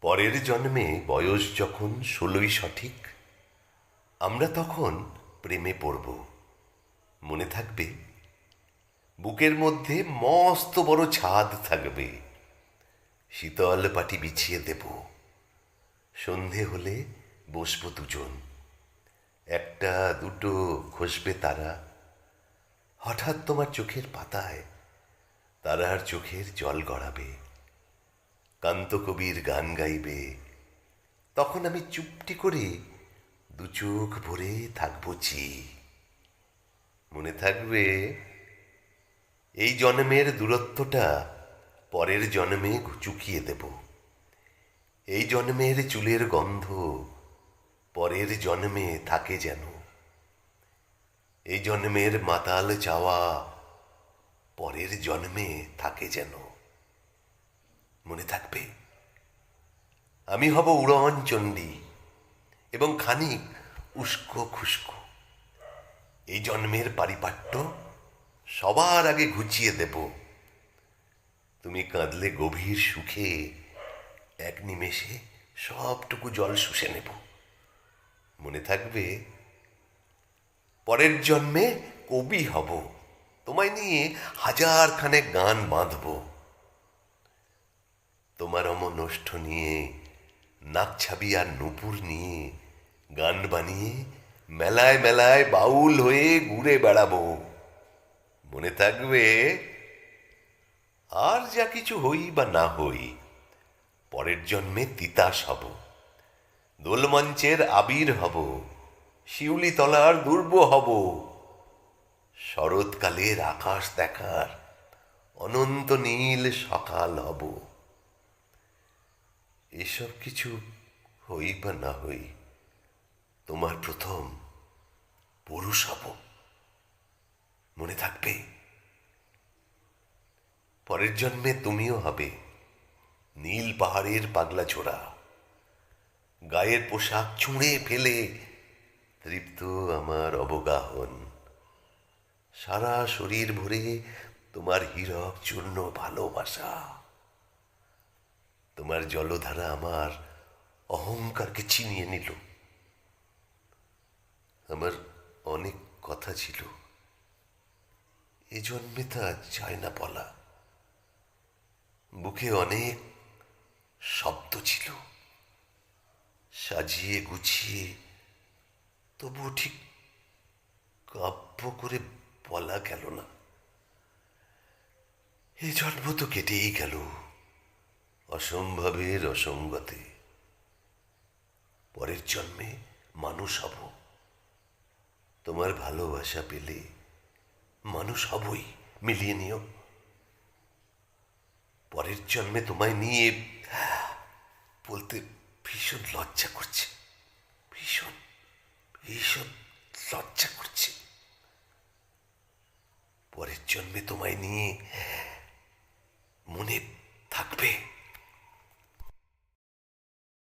পরের জন্মে বয়স যখন 16ই সঠিক, আমরা তখন প্রেমে পড়ব। মনে থাকবে, বুকের মধ্যে মস্ত বড় ছাদ থাকবে, শীতল পাটি বিছিয়ে দেব। সন্ধে হলে বসবো দুজন, একটা দুটো খসবে তারা। হঠাৎ তোমার চোখের পাতায় তারার চোখের জল গড়াবে, কান্ত কবির গান গাইবে। তখন আমি চুপটি করে দু চোখ ভরে থাকবো চেয়ে। মনে থাকবে, এই জন্মের দূরত্বটা পরের জন্মে চুকিয়ে দেব। এই জন্মের চুলের গন্ধ পরের জন্মে থাকে যেন। এই জন্মের মাতাল চাওয়া পরের জন্মে থাকে যেন। মনে থাকবে, আমি হব উড়ন চণ্ডী এবং খানিক উস্কো খুস্কো। এই জন্মের পারিপাট্য সবার আগে ঘুচিয়ে দেব। তুমি কাঁদলে গভীর সুখে এক নিমেষে সবটুকু জল শুষে নেব। মনে থাকবে, পরের জন্মে কবি হব, তোমায় নিয়ে হাজার খানেক গান বাঁধব। তোমার অমনষ্ঠ নিয়ে, নাকছাবি আর নূপুর নিয়ে গান বানিয়ে মেলায় মেলায় বাউল হয়ে ঘুরে বেড়াবো। মনে থাকবে, আর যা কিছু হই বা না হই, পরের জন্মে তিতাস হব, দোলমঞ্চের আবির হব, শিউলি তলার দুর্ব হব, শরৎকালের আকাশ দেখার অনন্ত নীল সকাল হব। এসব কিছু হই বা না হই, তোমার প্রথম পুরুষ হব। মনে থাকবে, পরের জন্মে তুমিও হবে নীল পাহাড়ের পাগলা ছোড়া, গায়ের পোশাক ছুঁড়ে ফেলে তৃপ্ত আমার অবগাহন। সারা শরীর ভরে তোমার হীরক চূর্ণ ভালোবাসা। তোমার জলধারা আমার অহংকারকে ছিনিয়ে নিল। আমার অনেক কথা ছিল, এ জন্মে তা চায় না বলা। বুকে অনেক শব্দ ছিল, সাজিয়ে গুছিয়ে তবুও ঠিক কাব্য করে বলা গেল না। এ জন্ম তো কেটেই গেল অসম্ভবের অসঙ্গতে। পরের জন্মে মানুষ হব, তোমার ভালোবাসা পেলে মানুষ হবই, মিলিয়ে নিও। পরের জন্মে তোমায় নিয়ে বলতে ভীষণ লজ্জা করছে, ভীষণ ভীষণ লজ্জা করছে। পরের জন্মে তোমায় নিয়ে মনে থাকবে।